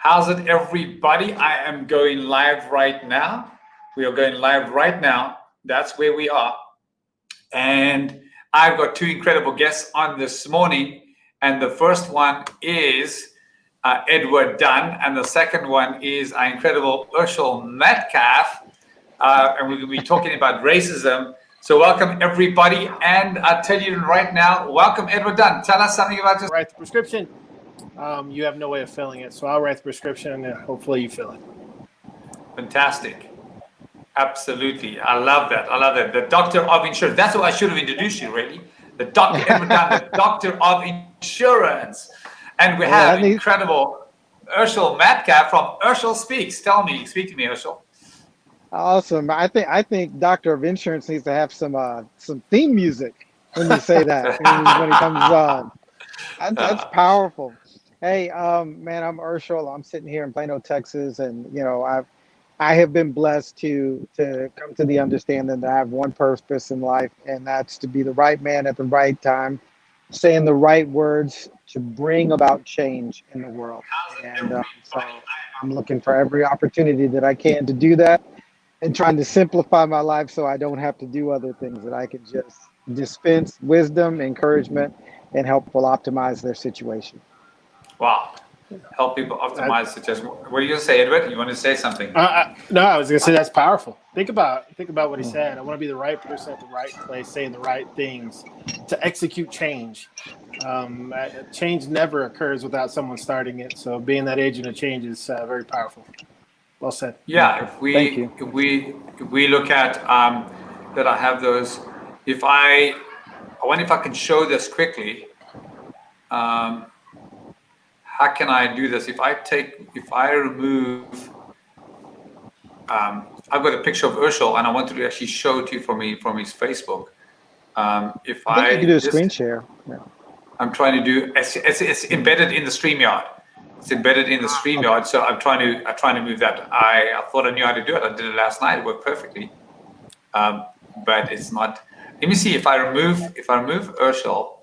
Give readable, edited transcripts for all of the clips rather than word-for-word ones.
How's it, everybody? I am going live right now. We are going live right now. That's where we are. And I've got two incredible guests on this morning. And the first one is Edward Dunn. And the second one is our incredible Urshel Metcalf. And we're going to be talking about racism. So welcome, everybody. And I'll tell you right now, welcome, Edward Dunn. Tell us something about this. Write the prescription. You have no way of filling it. So I'll write the prescription and hopefully you fill it. Fantastic. Absolutely. I love that. I love that. The doctor of insurance. That's what I should have introduced you, really. The doctor, Edward Dunn, the doctor of insurance. And we have incredible Urshel Metcalf from Urshel Speaks. Speak to me, Urshel. Awesome. I think Doctor of Insurance needs to have some theme music when you say that when it comes on. That's powerful. Hey, man, I'm Urshel. I'm sitting here in Plano, Texas, and I have been blessed to come to the understanding that I have one purpose in life, and that's to be the right man at the right time, saying the right words to bring about change in the world. And so I'm looking for every opportunity that I can to do that, and trying to simplify my life so I don't have to do other things, that I can just dispense wisdom, encouragement, and help people optimize their situation. Wow. Help people optimize situation. What are you going to say, Edward? You want to say something? No, I was going to say that's powerful. Think about what he said. I want to be the right person at the right place, saying the right things to execute change. Change never occurs without someone starting it. So being that agent of change is very powerful. Well said. Yeah. If we look at that, I have those. I wonder if I can show this quickly. How can I do this? If I remove, I've got a picture of Urshel, and I want to actually show it to you from his Facebook. I think you can do a screen share. Yeah. I'm trying to do. It's embedded in the StreamYard. It's embedded in the StreamYard, so I'm trying to move that. I thought I knew how to do it. I did it last night. It worked perfectly, but it's not. Let me see if I remove Urshel.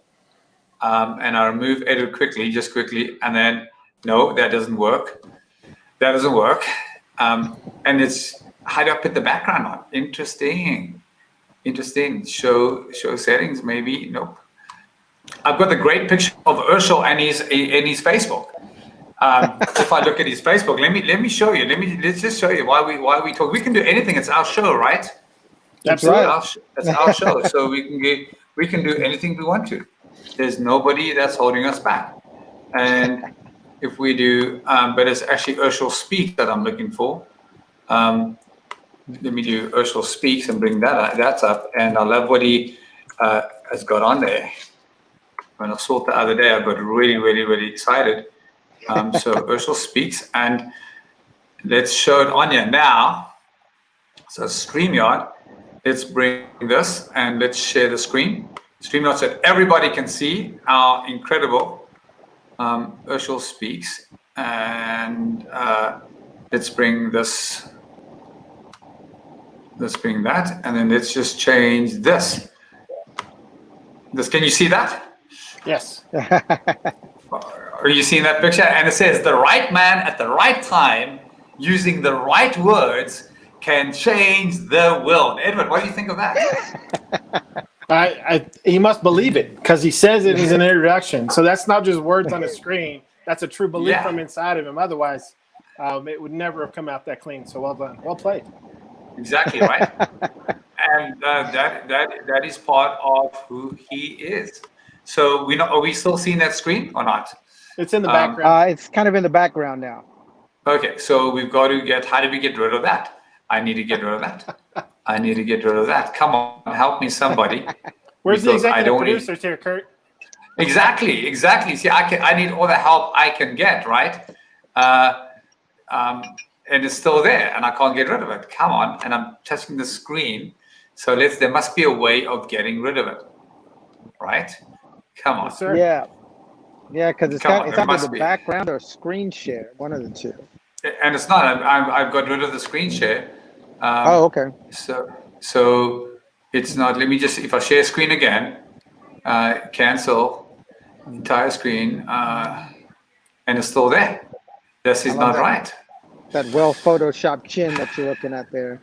And I remove edit just quickly, and then no, that doesn't work. And it's how do I put the background on? Interesting. Show settings, maybe. Nope. I've got the great picture of Urshel and his Facebook. If I look at his Facebook, let me show you. Let's just show you why we talk. We can do anything. It's our show, right? That's right. It's our show, so we can do anything we want to. There's nobody that's holding us back. And if we do, but it's actually Urshel Speaks that I'm looking for. Let me do Urshel Speaks and bring that's up. And I love what he has got on there. When I saw it the other day, I got really, really, really excited. So Urshel Speaks, and let's show it on here now. So StreamYard, let's bring this and let's share the screen. StreamYard so that everybody can see our incredible Urshel Speaks. And let's bring this. Let's bring that, and then let's just change this. Can you see that? Yes. Are you seeing that picture? And it says the right man at the right time, using the right words, can change the world. Edward, what do you think of that? He must believe it because he says it as an introduction. So that's not just words on a screen. That's a true belief from inside of him. Otherwise, it would never have come out that clean. So well done. Well played. Exactly right. And that is part of who he is. So are we still seeing that screen or not? It's in the background. It's kind of in the background now. Okay, so we've got to how do we get rid of that? I need to get rid of that. Come on, help me, somebody. Where's the executive producers here, Kurt? Exactly. See, I need all the help I can get, right? And it's still there, and I can't get rid of it. Come on, and I'm touching the screen. So there must be a way of getting rid of it, right? Come on. Yes, sir. Yeah, because it's either the background or screen share, one of the two. And it's not. I've got rid of the screen share. Okay. So it's not. Let me just. If I share screen again, cancel entire screen, and it's still there. This I is love not that. right. That well photoshopped chin that you're looking at there.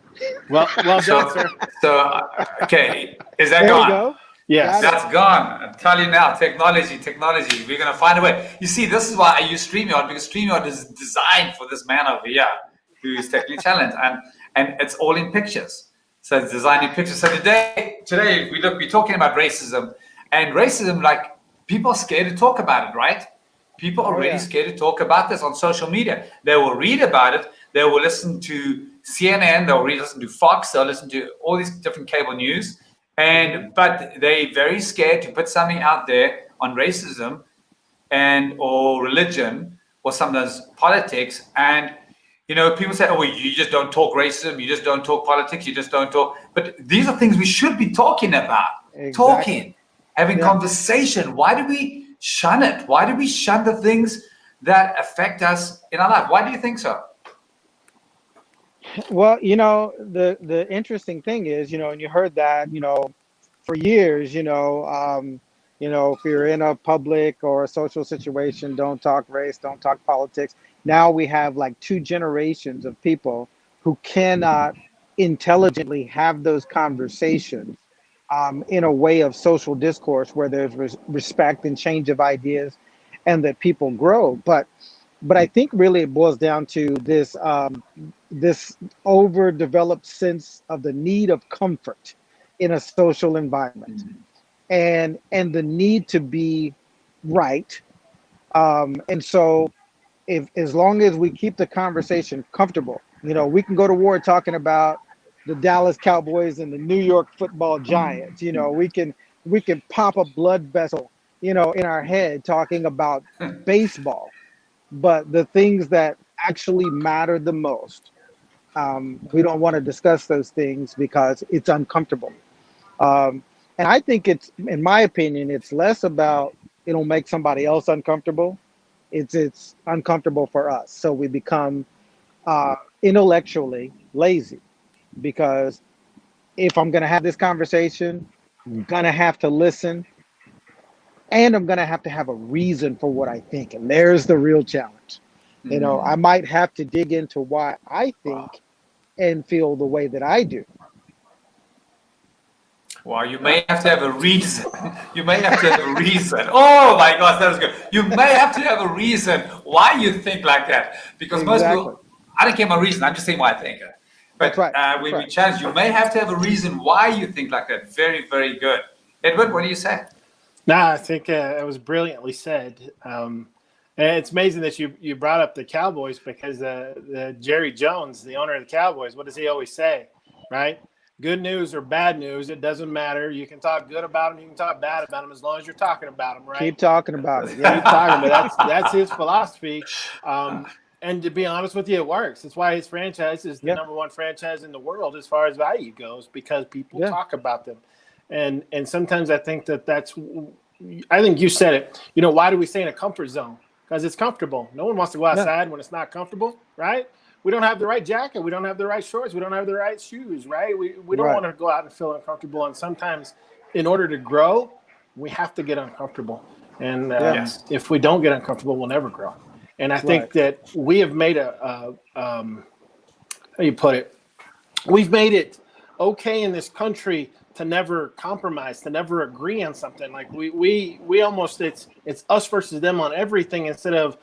Well done, So, sir. okay, is that There you gone? go. Yes. Got it. That's gone. I'm telling you now, technology. We're going to find a way. You see, this is why I use StreamYard, because StreamYard is designed for this man over here who is technically challenged, and it's all in pictures. So it's designed in pictures. So today we're talking about racism, and racism, like, people are scared to talk about it, right? People are Oh, really yeah. scared to talk about this on social media. They will read about it. They will listen to CNN. They'll listen to Fox. They'll listen to all these different cable news. But they're very scared to put something out there on racism or religion or sometimes politics. And people say, "Oh, you just don't talk racism. You just don't talk politics. You just don't talk." But these are things we should be talking about. Exactly. Talking, having Yeah. conversation. Why do we shun it? Why do we shun the things that affect us in our life? Why do you think so? Well, the interesting thing is, and you heard that, for years, if you're in a public or a social situation, don't talk race, don't talk politics. Now we have like two generations of people who cannot intelligently have those conversations in a way of social discourse where there's respect and change of ideas and that people grow. But I think really it boils down to this overdeveloped sense of the need of comfort in a social environment, and the need to be right. And so, if as long as we keep the conversation comfortable, we can go to war talking about the Dallas Cowboys and the New York Football Giants. We can pop a blood vessel, in our head talking about baseball. But the things that actually matter the most, we don't want to discuss those things because it's uncomfortable. And I think in my opinion, it's less about it'll make somebody else uncomfortable. It's uncomfortable for us, so we become intellectually lazy. Because if I'm going to have this conversation, I'm going to have to listen, and I'm going to have a reason for what I think. And there's the real challenge. I might have to dig into why I think and feel the way that I do. Well, you may have to have a reason. You may have to have a reason. Oh my gosh, that was good. You may have to have a reason why you think like that. Because most people, I don't care my reason. I'm just saying why I think it. But That's right. when we challenge, you may have to have a reason why you think like that. Very, very good. Edward, what do you say? No, I think it was brilliantly said. And it's amazing that you brought up the Cowboys, because the Jerry Jones, the owner of the Cowboys, what does he always say, right? Good news or bad news, it doesn't matter. You can talk good about them, you can talk bad about them, as long as you're talking about them, right? Keep talking about it. Yeah, keep talking about it. That's his philosophy. And to be honest with you, it works. That's why his franchise is the number one franchise in the world as far as value goes, because people talk about them. And sometimes I think I think you said it. Why do we stay in a comfort zone? Because it's comfortable. No one wants to go outside when it's not comfortable, right? We don't have the right jacket. We don't have the right shorts. We don't have the right shoes, right? We don't want to go out and feel uncomfortable. And sometimes in order to grow, we have to get uncomfortable. And if we don't get uncomfortable, we'll never grow. And I think that we have made how do you put it? We've made it okay in this country to never compromise, to never agree on something. Like we almost, it's us versus them on everything, instead of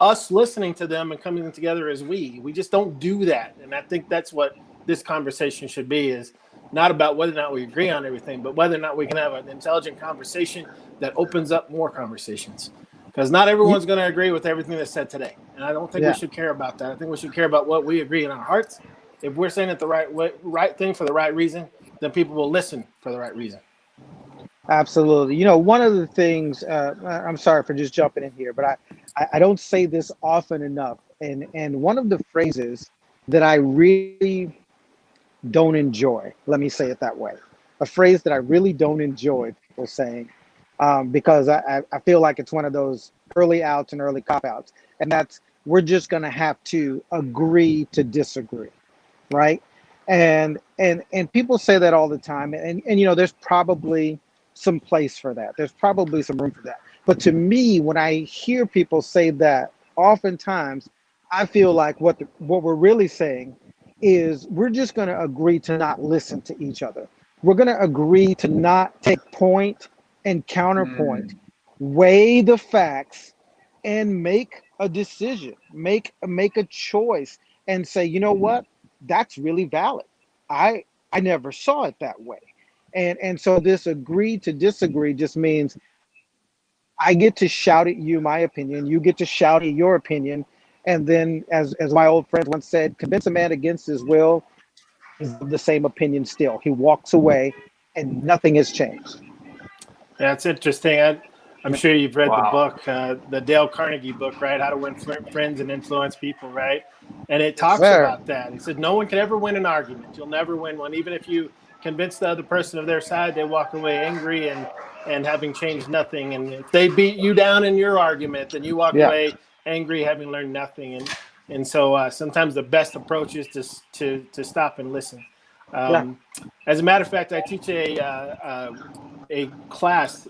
us listening to them and coming together as we just don't do that. And I think that's what this conversation should be, is not about whether or not we agree on everything, but whether or not we can have an intelligent conversation that opens up more conversations. Because not everyone's going to agree with everything that's said today. And I don't think we should care about that. I think we should care about what we agree in our hearts. If we're saying it the right thing for the right reason, then people will listen for the right reason. Absolutely. One of the things, I'm sorry for just jumping in here, but I don't say this often enough. And one of the phrases that I really don't enjoy, let me say it that way, a phrase that I really don't enjoy people saying, because I feel like it's one of those early outs and early cop-outs. And that's, we're just going to have to agree to disagree, right? And people say that all the time. And there's probably some place for that. There's probably some room for that. But to me, when I hear people say that, oftentimes I feel like what we're really saying is we're just going to agree to not listen to each other. We're going to agree to not take point and counterpoint, weigh the facts, and make a decision, make a choice, and say, you know what, that's really valid. I never saw it that way, and so this agree to disagree just means I get to shout at you my opinion, you get to shout at your opinion, and then as my old friend once said, convince a man against his will, he's of the same opinion still. He walks away and nothing has changed. That's interesting. I'm sure you've read the Wow. book, the Dale Carnegie book, right? How to Win Friends and Influence People, right? And it Yes, talks sir. about that. It said no one can ever win an argument. You'll never win one. Even if you convince the other person of their side, they walk away angry and having changed nothing. And if they beat you down in your argument, then you walk Yeah. away angry, having learned nothing. And so sometimes the best approach is to stop and listen. As a matter of fact, I teach a class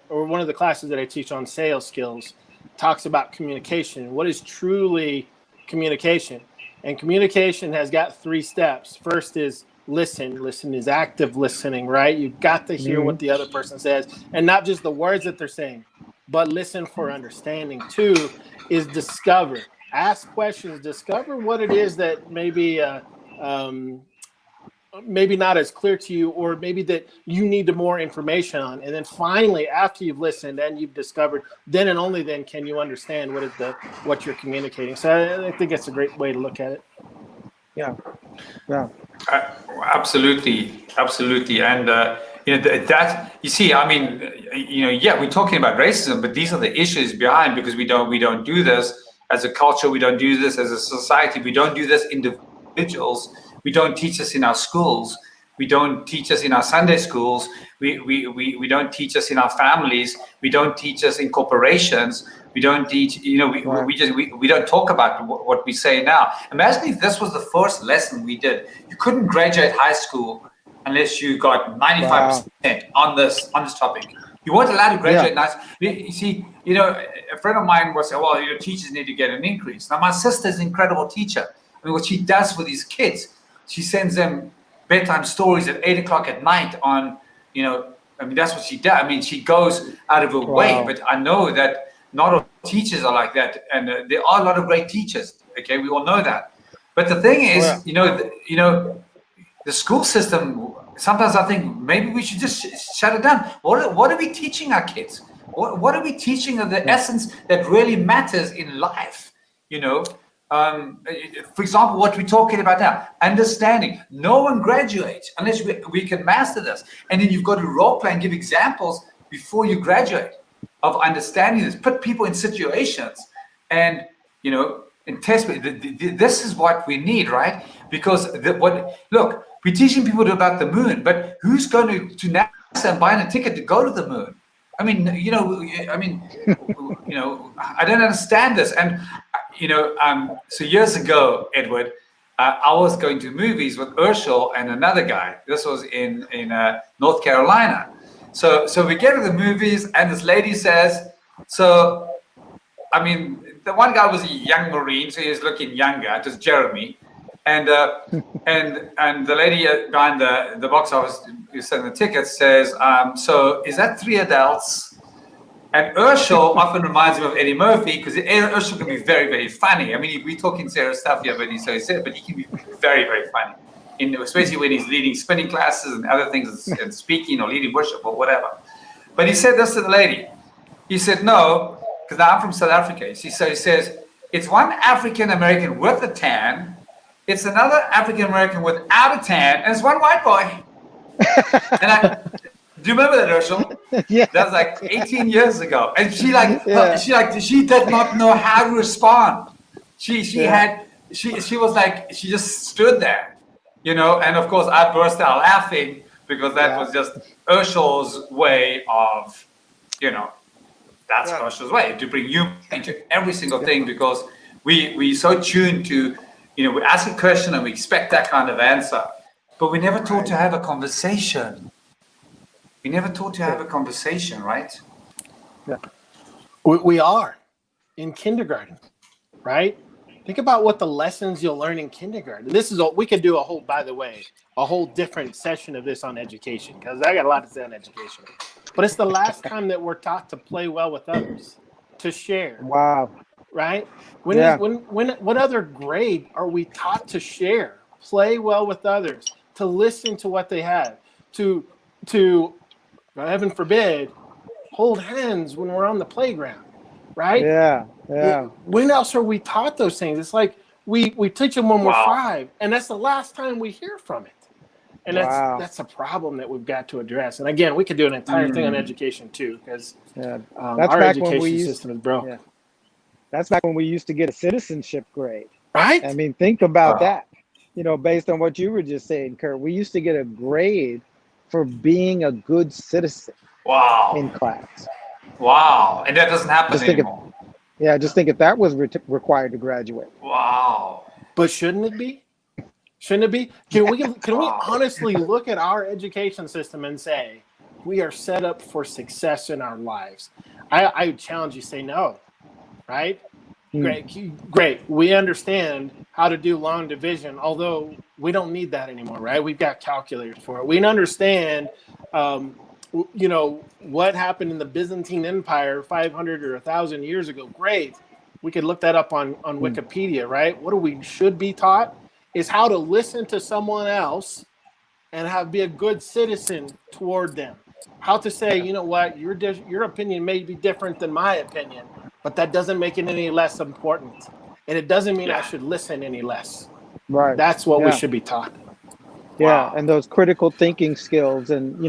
or one of the classes that I teach on sales skills talks about communication. What is truly communication? And communication has got 3 steps. First is listen. Listen is active listening, right? You've got to hear what the other person says, and not just the words that they're saying, but listen for understanding. 2 is discover. Ask questions. Discover what it is that maybe not as clear to you, or maybe that you need more information on. And then finally, after you've listened and you've discovered, then and only then can you understand what you're communicating. So I think it's a great way to look at it. Yeah. Absolutely, and that you see, I mean, we're talking about racism, but these are the issues behind, because we don't do this as a culture, we don't do this as a society, we don't do this individuals. We don't teach us in our schools. We don't teach us in our Sunday schools. We don't teach us in our families. We don't teach us in corporations. We don't teach, we don't talk about what we say now. Imagine if this was the first lesson we did. You couldn't graduate high school unless you got 95% on this topic. You weren't allowed to graduate. You see, a friend of mine was saying, well, teachers need to get an increase. Now, my sister's an incredible teacher. I mean, what she does for these kids, she sends them bedtime stories at 8 o'clock at night on, that's what she does. I mean, she goes out of her way, but I know that not all teachers are like that. And there are a lot of great teachers. Okay. We all know that. But the thing is, the school system, sometimes I think maybe we should just shut it down. What are we teaching our kids? What are we teaching of the essence that really matters in life? For example, what we're talking about now, understanding. No one graduates unless we can master this. And then you've got to role play and give examples before you graduate of understanding this. Put people in situations and, and test. This is what we need, right? Because look, we're teaching people about the moon, but who's going to NASA and buying a ticket to go to the moon? I mean, I don't understand this. And so years ago, Edward, I was going to movies with Urshel and another guy. This was in North Carolina. So we get to the movies, and this lady says, the one guy was a young Marine, so he was looking younger. It was Jeremy, and the lady behind the box office who's selling the tickets says, so is that 3 adults? And Urshel often reminds me of Eddie Murphy, because Urshel can be very, very funny. I mean, we're talking serious stuff here, but he can be very, very funny, especially when he's leading spinning classes and other things, and speaking or leading worship or whatever. But he said this to the lady. He said, no, because I'm from South Africa. So he says, it's one African American with a tan, it's another African American without a tan, and it's one white boy. Do you remember that, Urshel? Yeah. That was like 18 years ago. And she did not know how to respond. She was like, she just stood there, and of course I burst out laughing, because that was just Urshel's way of, that's Urshel's way to bring humor into every single thing, because we so tuned to, we ask a question and we expect that kind of answer, but we never taught to have a conversation. We never taught to have a conversation, right? Yeah. We are in kindergarten, right? Think about what the lessons you'll learn in kindergarten. This is we could do by the way, a whole different session of this on education, because I got a lot to say on education. But it's the last time that we're taught to play well with others, to share. Wow. Right? Yeah. What other grade are we taught to share, play well with others, to listen to what they have, to heaven forbid, hold hands when we're on the playground, right? Yeah. Yeah. When else are we taught those things? It's like we teach them when we're Wow. 5, and that's the last time we hear from it. And Wow. that's a problem that we've got to address. And again, we could do an entire thing on education too, because Yeah. our back when we education used- system is broke. Yeah. That's back when we used to get a citizenship grade. Right? I mean, think about Wow. that. Based on what you were just saying, Kurt, we used to get a grade for being a good citizen Wow. in class. Wow. And that doesn't happen Just think of- anymore. Yeah, just think if that was required to graduate. Wow. But shouldn't it be? Shouldn't it be? Can we Wow. honestly look at our education system and say we are set up for success in our lives? I would challenge you to say no, right? Great. We understand how to do long division, although we don't need that anymore, right? We've got calculators for it. We understand, what happened in the Byzantine Empire 500 or 1,000 years ago. Great. We could look that up on Wikipedia, right? What we should be taught is how to listen to someone else and be a good citizen toward them. How to say, you know what, your opinion may be different than my opinion, but that doesn't make it any less important. And it doesn't mean I should listen any less. Right. That's what we Yeah. should be taught. Yeah, Wow. and those critical thinking skills, and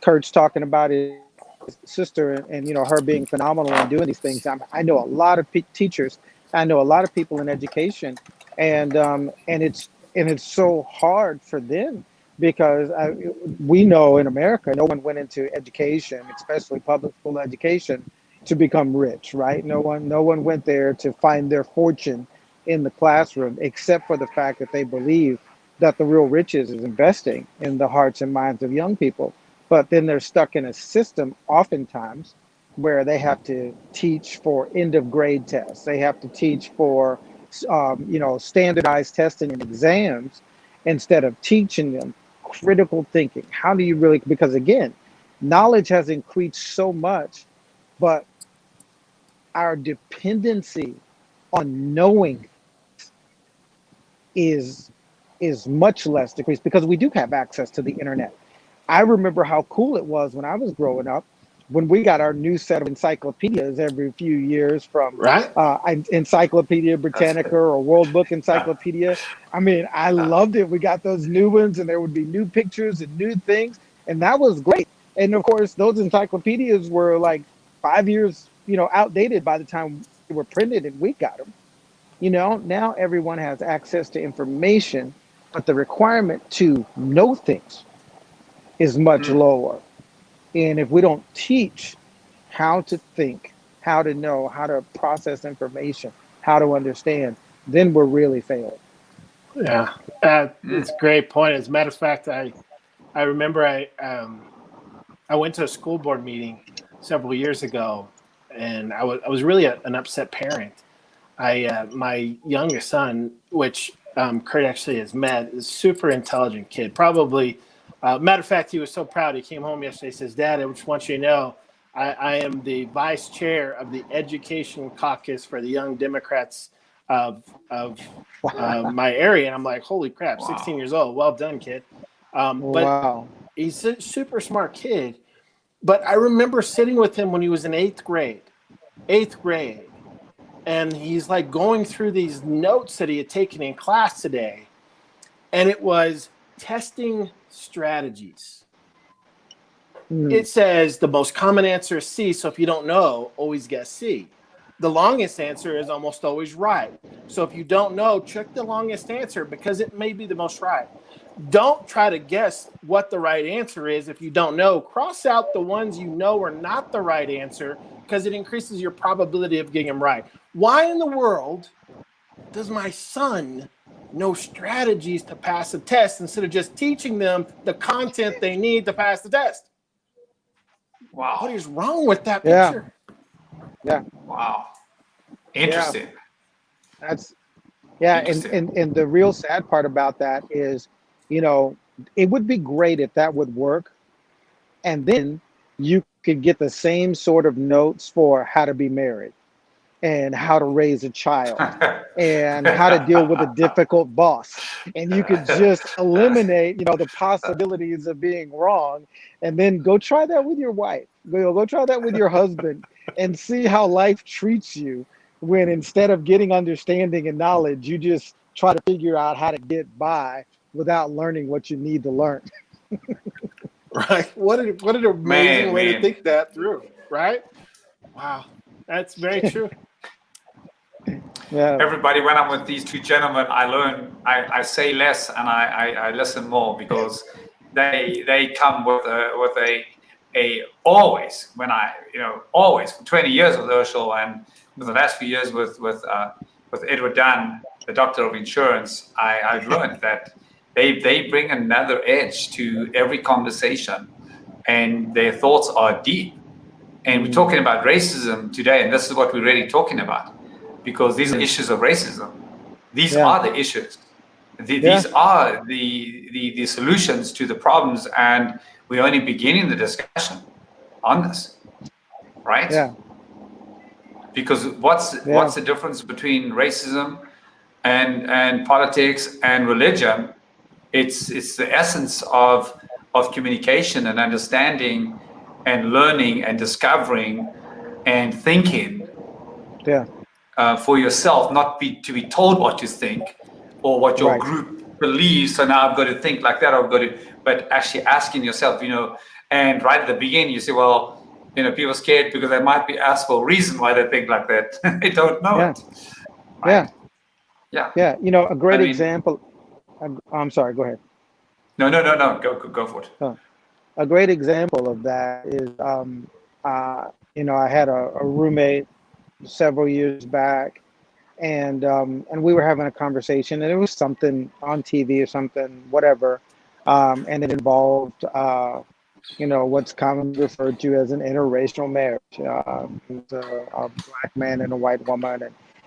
Kurt's talking about his sister, and her being phenomenal in doing these things. I know a lot of teachers. I know a lot of people in education, and it's so hard for them because we know in America, no one went into education, especially public school education, to become rich, right? No one went there to find their fortune in the classroom, except for the fact that they believe that the real riches is investing in the hearts and minds of young people. But then they're stuck in a system oftentimes where they have to teach for end of grade tests. They have to teach for, standardized testing and exams instead of teaching them critical thinking. How do you really, because again, knowledge has increased so much, but our dependency on knowing is much less decreased because we do have access to the internet. I remember how cool it was when I was growing up, when we got our new set of encyclopedias every few years from Encyclopedia Britannica or World Book Encyclopedia. I mean, I loved it. We got those new ones and there would be new pictures and new things. And that was great. And of course, those encyclopedias were like 5 years, outdated by the time they were printed and we got them. Now everyone has access to information, but the requirement to know things is much lower. And if we don't teach how to think, how to know, how to process information, how to understand, then we're really failing. Yeah, it's a great point. As a matter of fact, I remember I went to a school board meeting several years ago, and I was really an upset parent. My youngest son, which Kurt actually has met, is a super intelligent kid. Probably, matter of fact, he was so proud. He came home yesterday. He says, "Dad, I just want you to know, I am the vice chair of the education caucus for the Young Democrats of my area." And I'm like, "Holy crap! Wow. 16 years old. Well done, kid." But Wow. he's a super smart kid. But I remember sitting with him when he was in eighth grade, and he's like going through these notes that he had taken in class today, and it was testing strategies. It says the most common answer is C, so if you don't know, always guess C. The longest answer is almost always right. So if you don't know, check the longest answer because it may be the most right. Don't try to guess what the right answer is if you don't know. Cross out the ones you know are not the right answer because it increases your probability of getting them right. Why in the world does my son know strategies to pass a test instead of just teaching them the content they need to pass the test? Wow. What is wrong with that Yeah. picture? Yeah. Wow. Interesting. Yeah, Interesting. and the real sad part about that is, you know, it would be great if that would work, and then you could get the same sort of notes for how to be married and how to raise a child and how to deal with a difficult boss. And you could just eliminate, you know, the possibilities of being wrong, and then go try that with your wife. Go try that with your husband and see how life treats you when instead of getting understanding and knowledge, you just try to figure out how to get by without learning what you need to learn. Right. What an amazing Man, way to man. think that through. Right. Wow. That's very true. Yeah. Everybody, when I'm with these two gentlemen, I learn. I say less and I listen more, because they come with a always, when I, always for 20 years with Urshel, and for the last few years with Edward Dunn, the doctor of insurance. I've learned that they bring another edge to every conversation, and their thoughts are deep. And we're talking about racism today, and this is what we're really talking about, because these are issues of racism. These Yeah. are the issues. These are the solutions to the problems, and we're only beginning the discussion on this, right? Yeah. Because what's the difference between racism and politics and religion? It's the essence of communication and understanding and learning and discovering and thinking Yeah. for yourself, not to be told what to think or what your Right. group believes. So now I've got to think like that. But actually asking yourself, and right at the beginning, you say, well, people are scared because they might be asked for a reason why they think like that. They don't know Yeah. it. Right? Yeah. Yeah. Yeah. A great I mean- example. I'm sorry. Go ahead. No. Go for it. A great example of that is, I had a roommate several years back, and we were having a conversation, and it was something on TV or something, whatever, and it involved, what's commonly referred to as an interracial marriage. It was a black man and a white woman,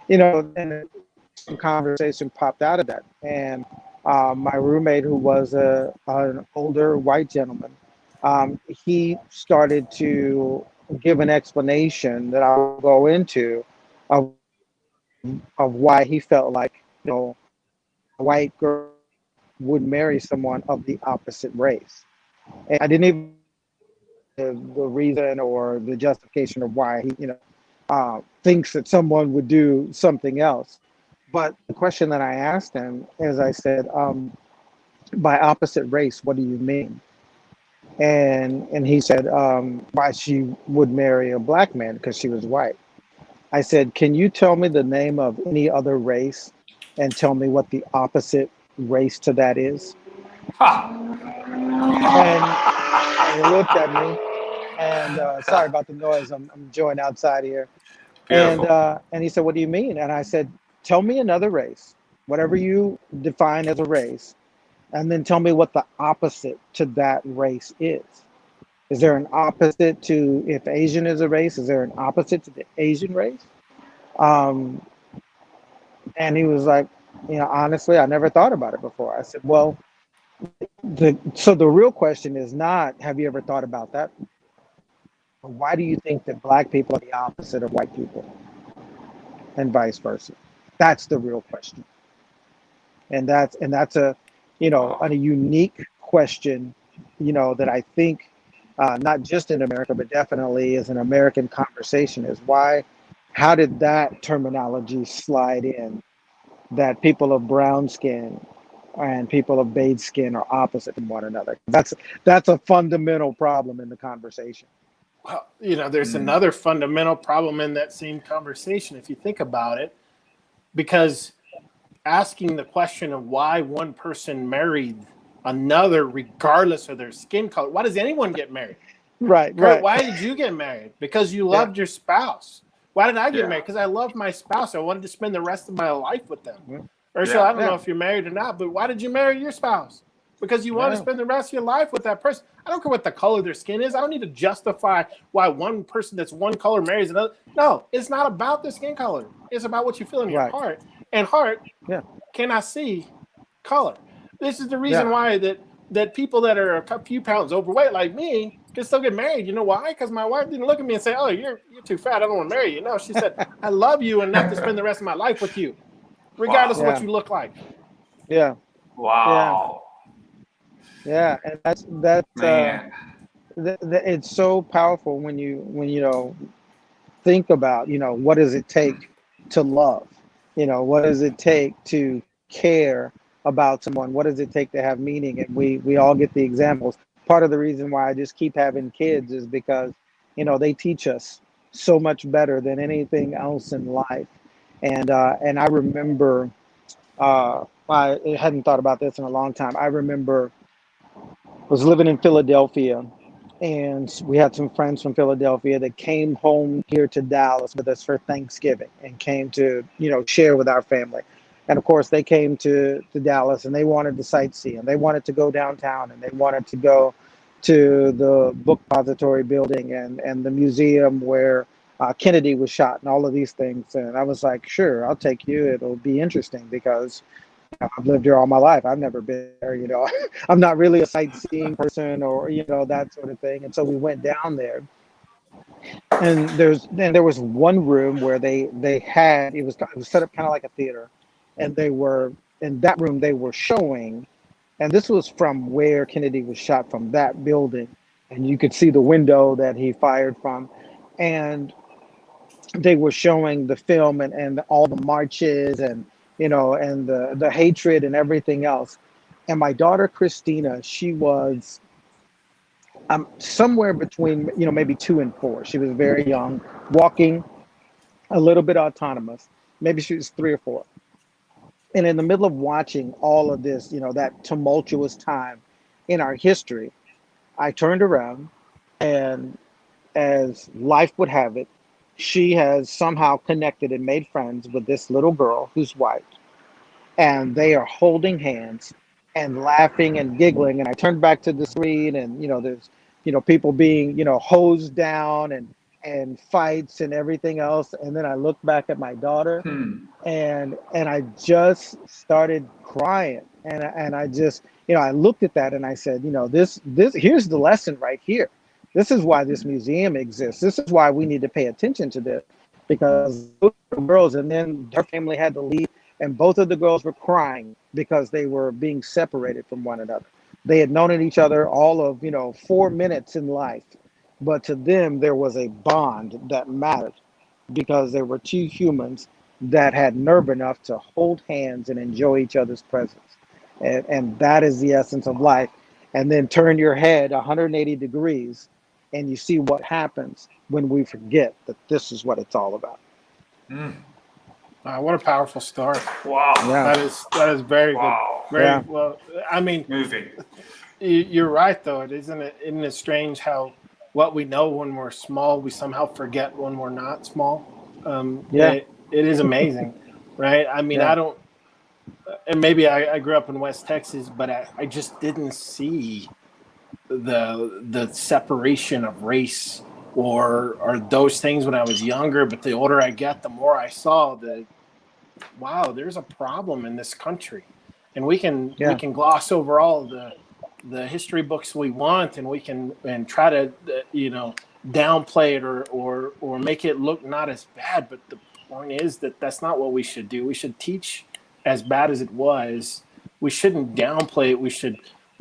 and some conversation popped out of that, and my roommate, who was an older white gentleman, he started to give an explanation that I'll go into of why he felt like, a white girl would marry someone of the opposite race. And I didn't even the reason or the justification of why he, thinks that someone would do something else. But the question that I asked him is, I said, by opposite race, what do you mean? And he said, why she would marry a black man because she was white. I said, can you tell me the name of any other race and tell me what the opposite race to that is? Ha! And he looked at me, and sorry about the noise. I'm enjoying outside here. Beautiful. And he said, what do you mean? And I said, tell me another race, whatever you define as a race, and then tell me what the opposite to that race is. Is there an opposite to, if Asian is a race, is there an opposite to the Asian race? And he was like, honestly, I never thought about it before. I said, well, so the real question is not, have you ever thought about that? Why do you think that black people are the opposite of white people and vice versa? That's the real question. And that's a, a unique question, that I think, not just in America, but definitely is an American conversation, is how did that terminology slide in, that people of brown skin and people of beige skin are opposite from one another? That's a fundamental problem in the conversation. Well, there's another fundamental problem in that same conversation, if you think about it, because asking the question of why one person married another, regardless of their skin color. Why does anyone get married? Right. Kurt, why did you get married? Because you loved your spouse. Why did I get married? Because I loved my spouse. I wanted to spend the rest of my life with them. Ursula, I don't know if you're married or not, but why did you marry your spouse? Because you want to spend the rest of your life with that person. I don't care what the color of their skin is. I don't need to justify why one person that's one color marries another. No, it's not about the skin color. It's about what you feel in your heart. and heart Yeah. cannot see color. This is the reason Yeah. why that people that are a few pounds overweight like me can still get married. You know why? Because my wife didn't look at me and say, "Oh, you're too fat. I don't want to marry you." No, she said, "I love you enough to spend the rest of my life with you, regardless of Wow. what you look like." Yeah. Wow. Yeah. And that's Man. it's so powerful when you know think about, what does it take to love? What does it take to care about someone? What does it take to have meaning? And we all get the examples. Part of the reason why I just keep having kids is because, they teach us so much better than anything else in life. And I remember, I hadn't thought about this in a long time. I remember was living in Philadelphia, and we had some friends from Philadelphia that came home here to Dallas with us for Thanksgiving and came to, share with our family. And of course, they came to Dallas and they wanted to sightsee and they wanted to go downtown and they wanted to go to the book depository building and the museum where Kennedy was shot and all of these things. And I was like, sure, I'll take you. It'll be interesting because I've lived here all my life. I've never been there, I'm not really a sightseeing person or, that sort of thing. And so we went down there and there was one room where they had, it was set up kind of like a theater. And they were in that room, they were showing, and this was from where Kennedy was shot, from that building. And you could see the window that he fired from. And they were showing the film and all the marches and and the hatred and everything else. And my daughter Christina, she was somewhere between maybe 2 and 4. She was very young, walking, a little bit autonomous. Maybe she was 3 or 4. And in the middle of watching all of this, that tumultuous time in our history, I turned around, and as life would have it, she has somehow connected and made friends with this little girl who's white. And they are holding hands and laughing and giggling. And I turned back to the screen, and, there's, people being, hosed down and fights and everything else. And then I looked back at my daughter and I just started crying. And I just, I looked at that and I said, this here's the lesson right here. This is why this museum exists. This is why we need to pay attention to this, because those girls, and then their family had to leave, and both of the girls were crying because they were being separated from one another. They had known each other all of 4 minutes in life, but to them there was a bond that mattered because there were two humans that had nerve enough to hold hands and enjoy each other's presence. And that is the essence of life. And then turn your head 180 degrees and you see what happens when we forget that this is what it's all about. What a powerful story. Wow. Yeah. That is very Wow. good. Very Yeah. well. I mean, Moving. you're right though. Isn't it strange how what we know when we're small, we somehow forget when we're not small? Yeah. It is amazing, right? I mean, Yeah. I don't, and maybe I grew up in West Texas, but I just didn't see the separation of race or those things when I was younger. But the older I get, the more I saw that, wow, there's a problem in this country, and we can gloss over all the history books we want, and we can try to downplay it or make it look not as bad. But the point is that that's not what we should do. We should teach as bad as it was. We shouldn't downplay it. We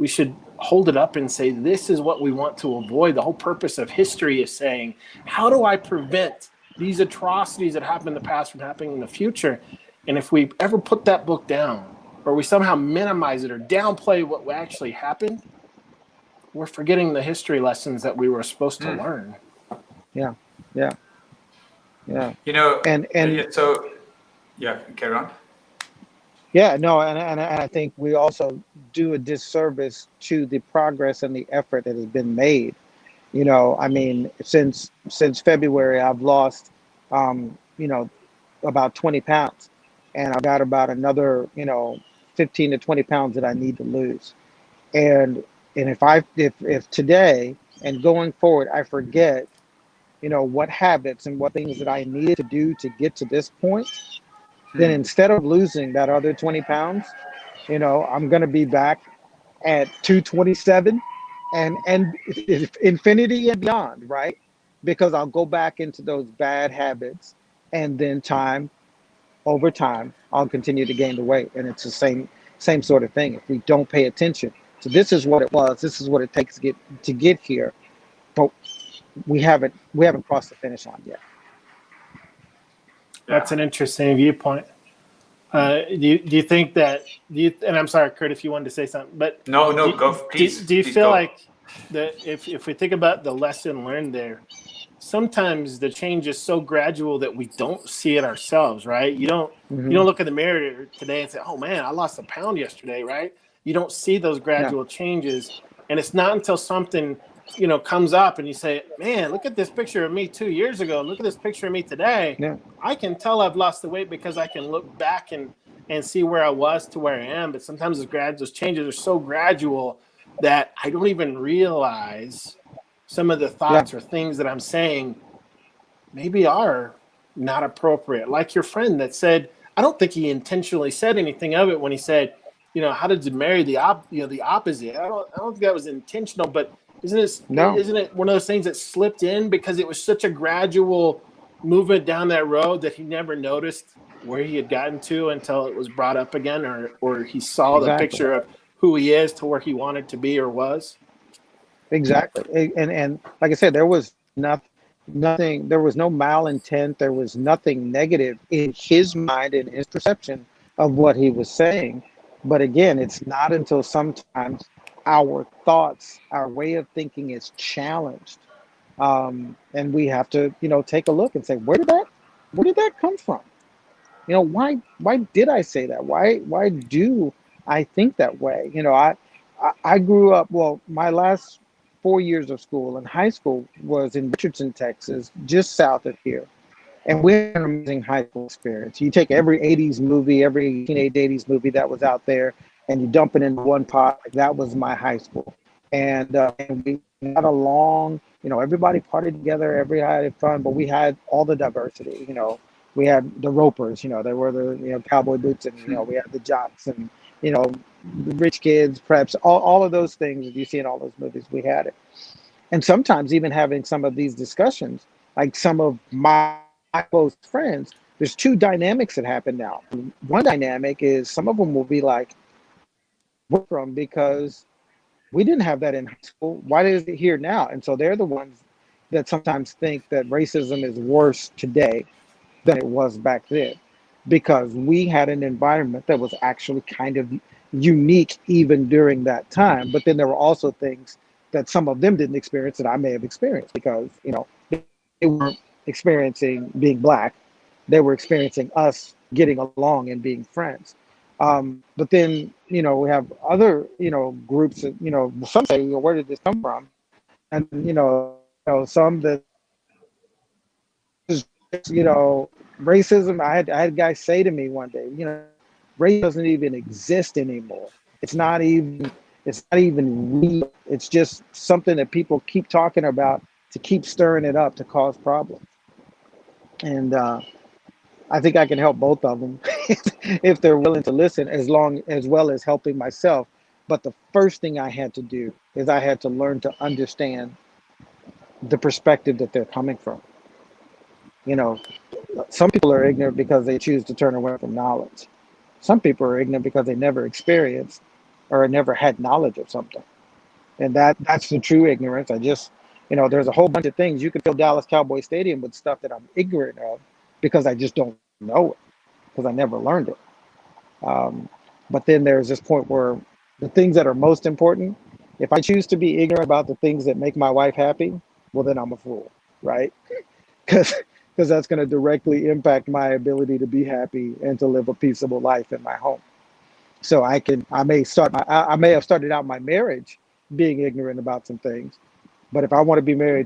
should hold it up and say, this is what we want to avoid. The whole purpose of history is saying, how do I prevent these atrocities that happened in the past from happening in the future? And if we ever put that book down, or we somehow minimize it or downplay what actually happened, we're forgetting the history lessons that we were supposed to learn. Yeah. And so, yeah, carry on. Yeah, no, and I think we also do a disservice to the progress and the effort that has been made. I mean, since February, I've lost, about 20 pounds, and I've got about another, 15 to 20 pounds that I need to lose. And if today and going forward, I forget, what habits and what things that I needed to do to get to this point, then instead of losing that other 20 pounds, I'm going to be back at 227 and infinity and beyond, right? Because I'll go back into those bad habits, and then over time, I'll continue to gain the weight. And it's the same sort of thing. If we don't pay attention. So this is what it was. This is what it takes to get here. But we haven't crossed the finish line yet. That's an interesting viewpoint. Do you think that? And I'm sorry, Kurt, if you wanted to say something, but no, go please. Do you please feel go. like that if we think about the lesson learned there, sometimes the change is so gradual that we don't see it ourselves, right? You don't look in the mirror today and say, "Oh man, I lost a pound yesterday," right? You don't see those gradual changes, and it's not until something comes up and you say, "Man, look at this picture of me 2 years ago. Look at this picture of me today." Yeah. I can tell I've lost the weight because I can look back and see where I was to where I am. But sometimes those changes are so gradual that I don't even realize some of the thoughts or things that I'm saying maybe are not appropriate. Like your friend that said, I don't think he intentionally said anything of it when he said, how did you marry the opposite? I don't think that was intentional, but isn't it one of those things that slipped in because it was such a gradual movement down that road that he never noticed where he had gotten to until it was brought up again, or he saw the picture of who he is to where he wanted to be or was? Exactly. And like I said, there was nothing, there was no malintent, there was nothing negative in his mind and his perception of what he was saying. But again, it's not until sometimes our thoughts, our way of thinking is challenged. And we have to, take a look and say, where did that come from? Why did I say that? Why do I think that way? I grew up, well, my last 4 years of school and high school was in Richardson, Texas, just south of here. And we had an amazing high school experience. You take every 80s movie, every teenage 80s movie that was out there, and you dump it into one pot. Like, that was my high school. And we got along, everybody partied together, everybody had fun, but we had all the diversity, we had the ropers, they were the, cowboy boots, and, we had the jocks and, the rich kids, preps, all of those things that you see in all those movies, we had it. And sometimes even having some of these discussions, like some of my close friends, there's two dynamics that happen now. One dynamic is some of them will be like, we're from because we didn't have that in high school. Why is it here now? And so they're the ones that sometimes think that racism is worse today than it was back then, because we had an environment that was actually kind of unique even during that time. But then there were also things that some of them didn't experience that I may have experienced, because, they weren't experiencing being Black. They were experiencing us getting along and being friends. But then, we have other, groups that, some say, where did this come from? And, some that, racism. I had guys say to me one day, race doesn't even exist anymore. It's not even real. It's just something that people keep talking about to keep stirring it up to cause problems. And I think I can help both of them if they're willing to listen, as well as helping myself. But the first thing I had to do is I had to learn to understand the perspective that they're coming from. Some people are ignorant because they choose to turn away from knowledge. Some people are ignorant because they never experienced or never had knowledge of something. And that's the true ignorance. There's a whole bunch of things. You can fill Dallas Cowboy Stadium with stuff that I'm ignorant of because I just don't know it, because I never learned it. But then there's this point where the things that are most important, if I choose to be ignorant about the things that make my wife happy, well, then I'm a fool, right? Because that's going to directly impact my ability to be happy and to live a peaceable life in my home. So I may have started out my marriage being ignorant about some things, but if I want to be married